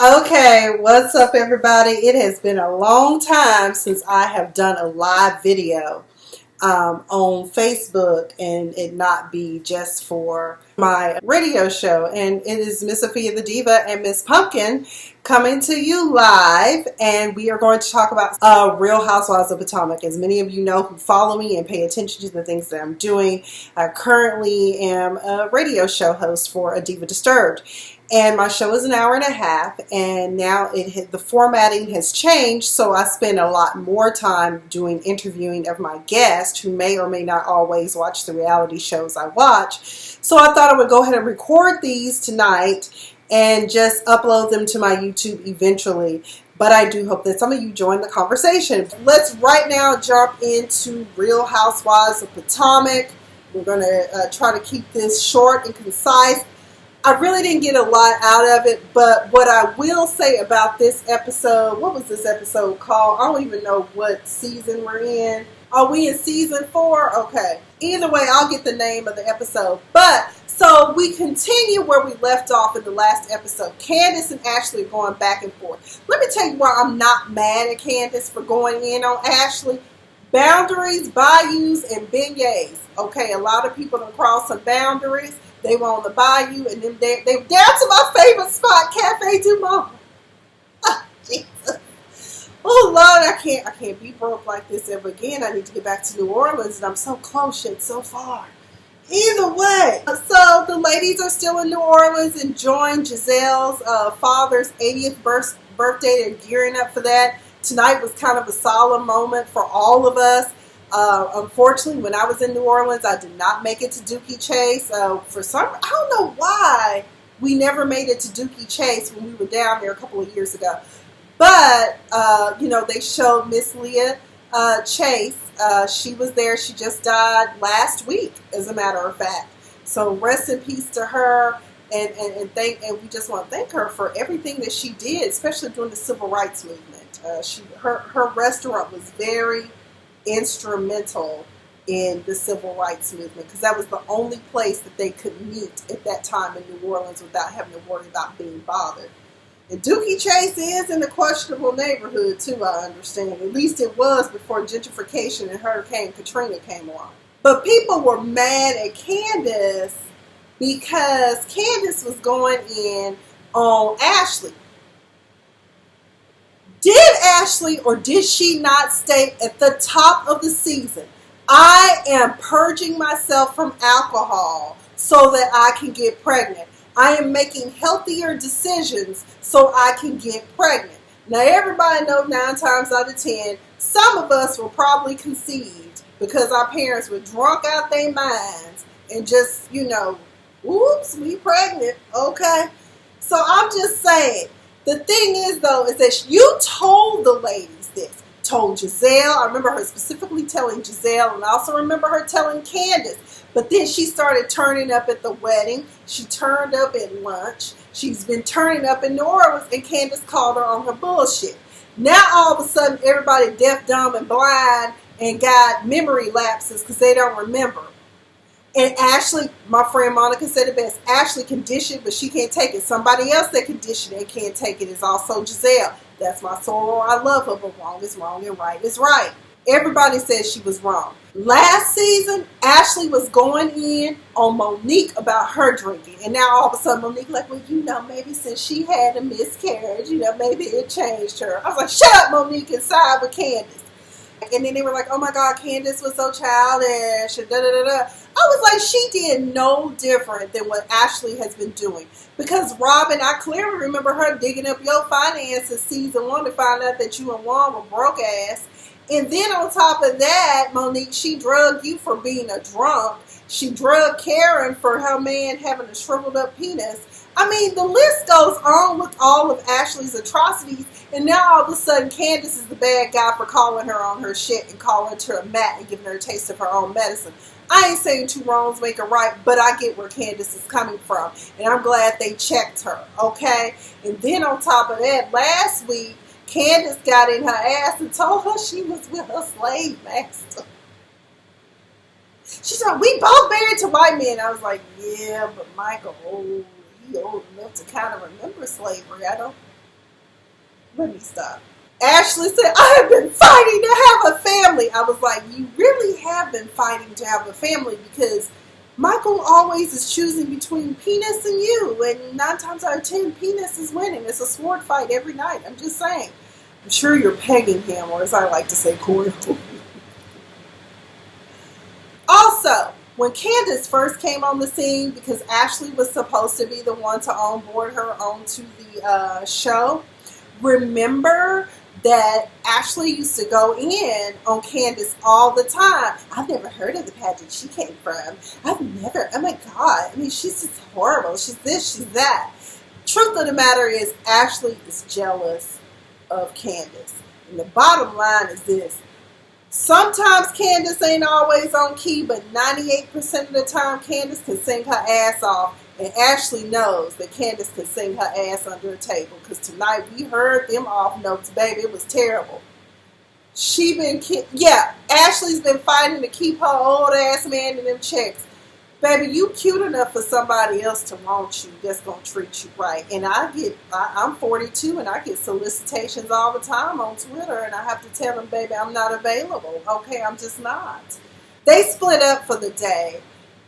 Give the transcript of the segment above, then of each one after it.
Okay, what's up, everybody? It has been a long time since I have done a live video on Facebook and it not be just for my radio show. And it is Miss Sophia the Diva and Miss Pumpkin coming to you live, and we are going to talk about Real Housewives of Potomac. As many of you know who follow me and pay attention to the things that I'm doing, I currently am a radio show host for A Diva Disturbed. And my show is an hour and a half, and now the formatting has changed, so I spend a lot more time doing interviewing of my guests who may or may not always watch the reality shows I watch. So I thought I would go ahead and record these tonight and just upload them to my YouTube eventually. But I do hope that some of you join the conversation. Let's right now jump into Real Housewives of Potomac. We're going to try to keep this short and concise. I really didn't get a lot out of it, but what I will say about this episode, what was this episode called? I don't even know what season we're in. Are we in season 4? Okay. Either way, I'll get the name of the episode. But, so we continue where we left off in the last episode. Candiace and Ashley are going back and forth. Let me tell you why I'm not mad at Candiace for going in on Ashley. Boundaries, Bayous, and Beignets. Okay, a lot of people don't cross some boundaries. They were on the Bayou, and then they down to my favorite spot, Cafe Du Monde. Oh, Jesus. Oh, Lord, I can't be broke like this ever again. I need to get back to New Orleans, and I'm so close yet so far. Either way. So the ladies are still in New Orleans enjoying Gizelle's father's 80th birthday. They're gearing up for that. Tonight was kind of a solemn moment for all of us. Unfortunately, when I was in New Orleans, I did not make it to Dookie Chase. For some, I don't know why we never made it to Dookie Chase when we were down there a couple of years ago. But, they showed Miss Leah Chase. She was there. She just died last week, as a matter of fact. So rest in peace to her. And we just want to thank her for everything that she did, especially during the Civil Rights Movement. Her restaurant was very instrumental in the Civil Rights Movement, because that was the only place that they could meet at that time in New Orleans without having to worry about being bothered. And Dookie Chase is in a questionable neighborhood too, I understand. At least it was before gentrification and Hurricane Katrina came along. But people were mad at Candiace because Candiace was going in on Ashley. Did Ashley or did she not state at the top of the season, I am purging myself from alcohol so that I can get pregnant. I am making healthier decisions so I can get pregnant. Now everybody knows 9 times out of 10, some of us were probably conceived because our parents were drunk out their minds and just, oops, we pregnant, okay? So I'm just saying, the thing is, though, is that you told the ladies this. Told Gizelle. I remember her specifically telling Gizelle, and I also remember her telling Candiace. But then she started turning up at the wedding. She turned up at lunch. She's been turning up in New Orleans, and Candiace called her on her bullshit. Now, all of a sudden, everybody deaf, dumb, and blind and got memory lapses because they don't remember. And Ashley, my friend Monica said it best, Ashley can dish it, but she can't take it. Somebody else that can dish it and can't take it is also Gizelle. That's my soror. I love her, but wrong is wrong and right is right. Everybody says she was wrong. Last season, Ashley was going in on Monique about her drinking. And now all of a sudden Monique like, well, maybe since she had a miscarriage, maybe it changed her. I was like, shut up, Monique, and side with Candiace. And then they were like, oh my God, Candiace was so childish, and da-da-da-da. I was like, she did no different than what Ashley has been doing. Because Robin, I clearly remember her digging up your finances season 1 to find out that you and Juan were broke ass. And then on top of that, Monique, she drugged you for being a drunk. She drugged Karen for her man having a shriveled up penis. I mean, the list goes on with all of Ashley's atrocities, and now all of a sudden Candiace is the bad guy for calling her on her shit and calling her to a mat and giving her a taste of her own medicine. I ain't saying 2 wrongs make a right, but I get where Candiace is coming from, and I'm glad they checked her, okay? And then on top of that, last week, Candiace got in her ass and told her she was with her slave master. She said, we both married to white men. I was like, yeah, but Michael, he old enough to kind of remember slavery. I don't Let me stop. Ashley said, I have been fighting to have a family. I was like, you really have been fighting to have a family because Michael always is choosing between penis and you. And 9 times out of 10, penis is winning. It's a sword fight every night. I'm just saying. I'm sure you're pegging him, or as I like to say, cordial. Also, when Candiace first came on the scene, because Ashley was supposed to be the one to onboard her onto the show, remember that Ashley used to go in on Candiace all the time. I've never heard of the pageant she came from. I've never, oh my God. I mean, she's just horrible. She's this, she's that. Truth of the matter is, Ashley is jealous of Candiace. And the bottom line is this. Sometimes Candiace ain't always on key, but 98% of the time Candiace can sing her ass off. And Ashley knows that Candiace can sing her ass under a table. Because tonight we heard them off notes, baby. It was terrible. Ashley's been fighting to keep her old ass man in them checks. Baby, you cute enough for somebody else to want you that's going to treat you right. And I'm 42 and I get solicitations all the time on Twitter. And I have to tell them, baby, I'm not available. Okay, I'm just not. They split up for the day.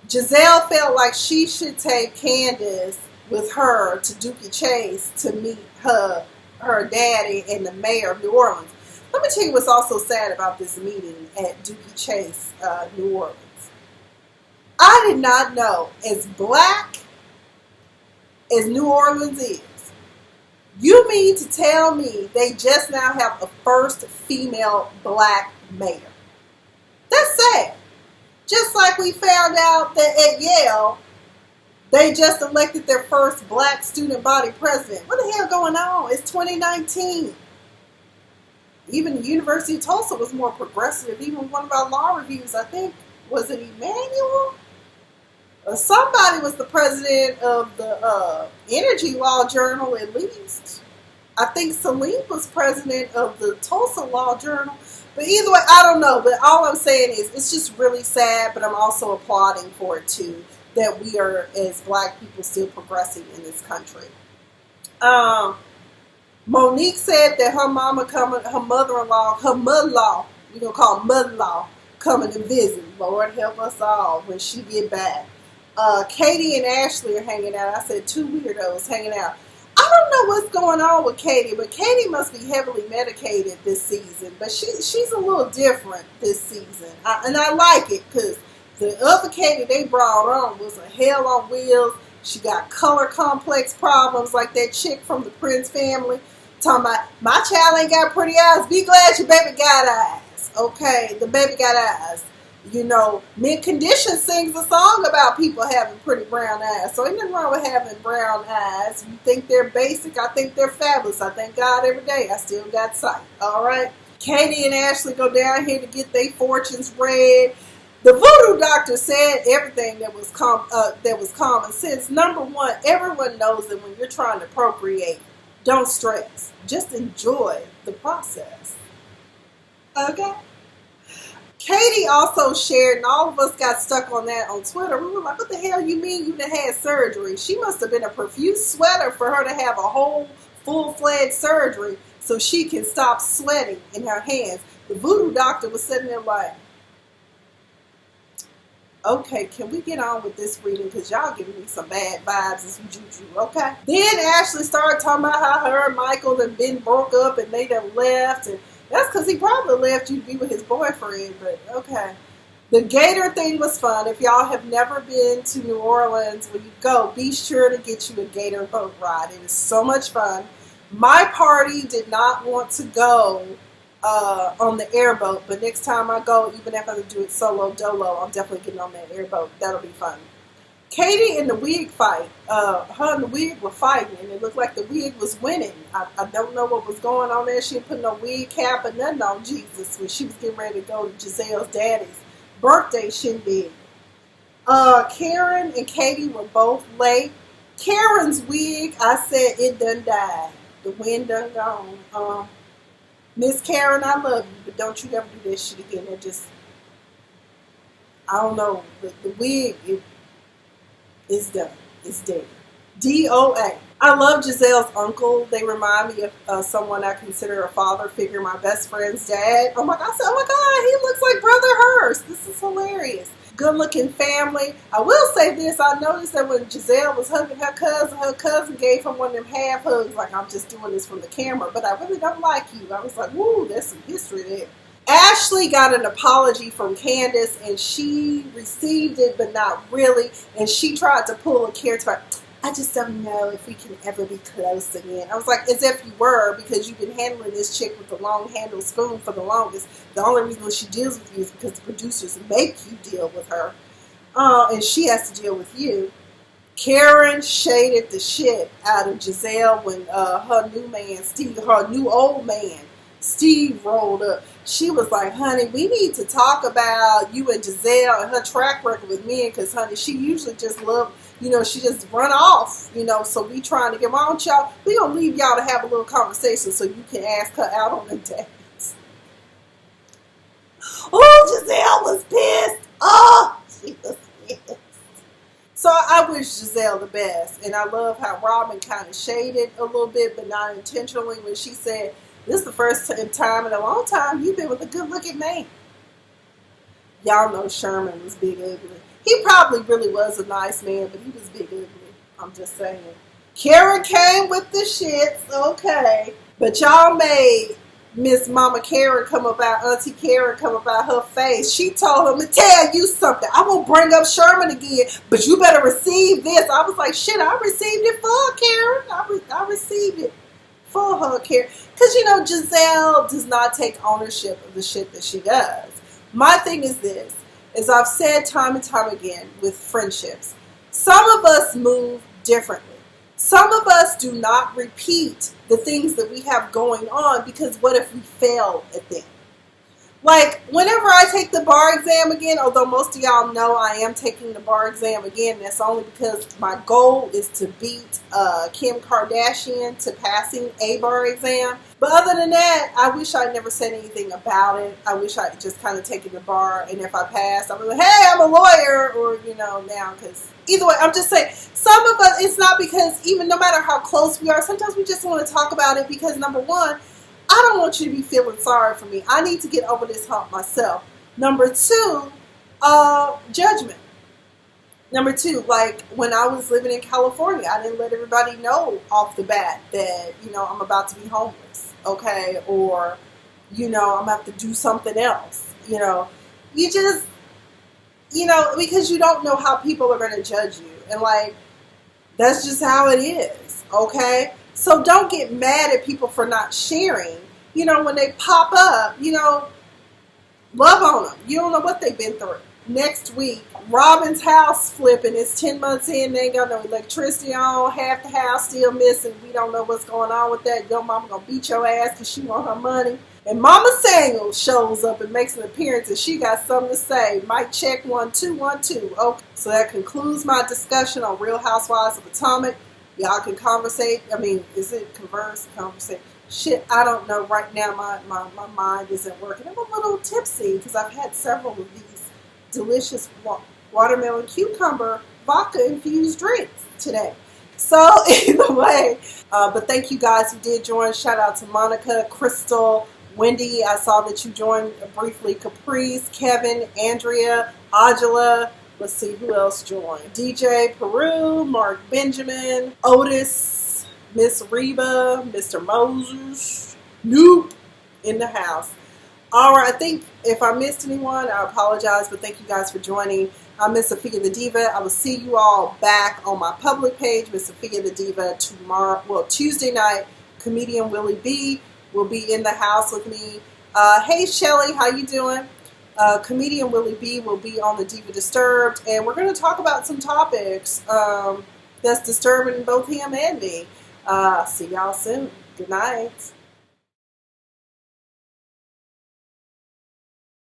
Gizelle felt like she should take Candiace with her to Dookie Chase to meet her daddy and the mayor of New Orleans. Let me tell you what's also sad about this meeting at Dookie Chase, New Orleans. I did not know, as black as New Orleans is, you mean to tell me they just now have a first female black mayor? That's sad. Just like we found out that at Yale, they just elected their first black student body president. What the hell going on? It's 2019. Even the University of Tulsa was more progressive. Even one of our law reviews, I think, was it Emmanuel? Somebody was the president of the Energy Law Journal, at least. I think Salim was president of the Tulsa Law Journal. But either way, I don't know. But all I'm saying is it's just really sad, but I'm also applauding for it, too, that we are, as black people, still progressing in this country. Monique said that her mother-in-law, we're going to call her mother-in-law, coming to visit. Lord help us all when she get back. Katie and Ashley are hanging out. I said 2 weirdos hanging out. I don't know what's going on with Katie, but Katie must be heavily medicated this season. But she's a little different this season. And I like it because the other Katie they brought on was a hell on wheels. She got color complex problems like that chick from the Prince family. Talking about, my child ain't got pretty eyes. Be glad your baby got eyes. Okay, the baby got eyes. You know, Mint Condition sings a song about people having pretty brown eyes. So ain't nothing wrong with having brown eyes. You think they're basic. I think they're fabulous. I thank God every day I still got sight. All right. Katie and Ashley go down here to get their fortunes read. The voodoo doctor said everything that was common sense. Number one, everyone knows that when you're trying to procreate, don't stress. Just enjoy the process. Okay? Katie also shared, and all of us got stuck on that on Twitter. We were like, what the hell you mean you done had surgery? She must have been a profuse sweater for her to have a whole full-fledged surgery so she can stop sweating in her hands. The voodoo doctor was sitting there like, okay, can we get on with this reading? Because y'all giving me some bad vibes and some juju, okay? Then Ashley started talking about how her and Michael had been broke up and they done left. And that's because he probably left you to be with his boyfriend, but okay. The Gator thing was fun. If y'all have never been to New Orleans, when you go, be sure to get you a Gator boat ride. It is so much fun. My party did not want to go on the airboat, but next time I go, even if I do it solo dolo, I'm definitely getting on that airboat. That'll be fun. Katie and the wig fight, her and the wig were fighting, and it looked like the wig was winning. I don't know what was going on there. She didn't put no wig cap or nothing on Jesus when she was getting ready to go to Giselle's daddy's birthday shindig. Karen and Katie were both late. Karen's wig, I said it done died. The wind done gone. Miss Karen, I love you, but don't you ever do that shit again. It just, I don't know. The wig, it's done. It's dead. DOA. I love Gizelle's uncle. They remind me of someone I consider a father figure, my best friend's dad. Oh my God, I said, oh my God, he looks like Brother Hearst. This is hilarious. Good looking family. I will say this, I noticed that when Gizelle was hugging her cousin gave her one of them half hugs, like I'm just doing this from the camera, but I really don't like you. I was like, woo, there's some history there. Ashley got an apology from Candiace, and she received it, but not really, and she tried to pull a character back. I just don't know if we can ever be close again. I was like, as if you were, because you've been handling this chick with the long handled spoon for the longest. The only reason she deals with you is because the producers make you deal with her. And she has to deal with you. Karen shaded the shit out of Gizelle when her new man, Steve, her new old man, Steve, rolled up. She was like, honey, we need to talk about you and Gizelle and her track record with men, because, honey, she usually just love, she just run off, so we trying to get, why don't y'all, we gonna leave y'all to have a little conversation so you can ask her out on the dates. Oh, Gizelle was pissed. Oh, she was pissed. So I wish Gizelle the best, and I love how Robin kind of shaded a little bit, but not intentionally, when she said, this is the first time in a long time you've been with a good-looking man. Y'all know Sherman was big ugly. He probably really was a nice man, but he was big ugly. I'm just saying. Karen came with the shits, okay. But y'all made Miss Mama Karen come about, Auntie Karen come about her face. She told him to tell you something. I won't bring up Sherman again, but you better receive this. I was like, shit, I received it for Karen. I received it for her, Karen. Because, Gizelle does not take ownership of the shit that she does. My thing is this, as I've said time and time again with friendships, some of us move differently. Some of us do not repeat the things that we have going on, because what if we fail at them? Like, whenever I take the bar exam again, although most of y'all know I am taking the bar exam again, that's only because my goal is to beat Kim Kardashian to passing a bar exam. But other than that, I wish I'd never said anything about it. I wish I'd just kind of taken the bar, and if I passed, I was like, hey, I'm a lawyer, or, now, because either way, I'm just saying, some of us, it's not because, even no matter how close we are, sometimes we just want to talk about it because, number one, I don't want you to be feeling sorry for me. I need to get over this hump myself. Number two, judgment. Number two, like when I was living in California, I didn't let everybody know off the bat that, I'm about to be homeless, okay? Or, I'm about to do something else, You just, because you don't know how people are going to judge you. And, like, that's just how it is, okay? So don't get mad at people for not sharing. When they pop up, love on them. You don't know what they've been through. Next week, Robin's house flipping. It's 10 months in. They ain't got no electricity on. Half the house still missing. We don't know what's going on with that. Your mama gonna beat your ass because she want her money. And Mama Samuel shows up and makes an appearance, and she got something to say. Mic check 1 2 1 2. Okay. So that concludes my discussion on Real Housewives of Potomac. Y'all can conversate. I mean, is it conversate? Shit, I don't know. Right now, my mind isn't working. I'm a little tipsy because I've had several of these delicious watermelon cucumber vodka infused drinks today. So either way, but thank you guys who did join. Shout out to Monica, Crystal, Wendy. I saw that you joined briefly. Caprice, Kevin, Andrea, Angela. Let's see who else joined. DJ Peru, Mark Benjamin, Otis, Miss Reba, Mr. Moses, Noop in the house. All right, I think if I missed anyone, I apologize, but thank you guys for joining. I'm Miss Sophia the Diva. I will see you all back on my public page, Miss Sophia the Diva, Tuesday night. Comedian Willie B will be in the house with me. Hey, Shelly, how you doing? Comedian Willie B will be on the Diva Disturbed, and we're going to talk about some topics that's disturbing both him and me. See y'all soon. Good night.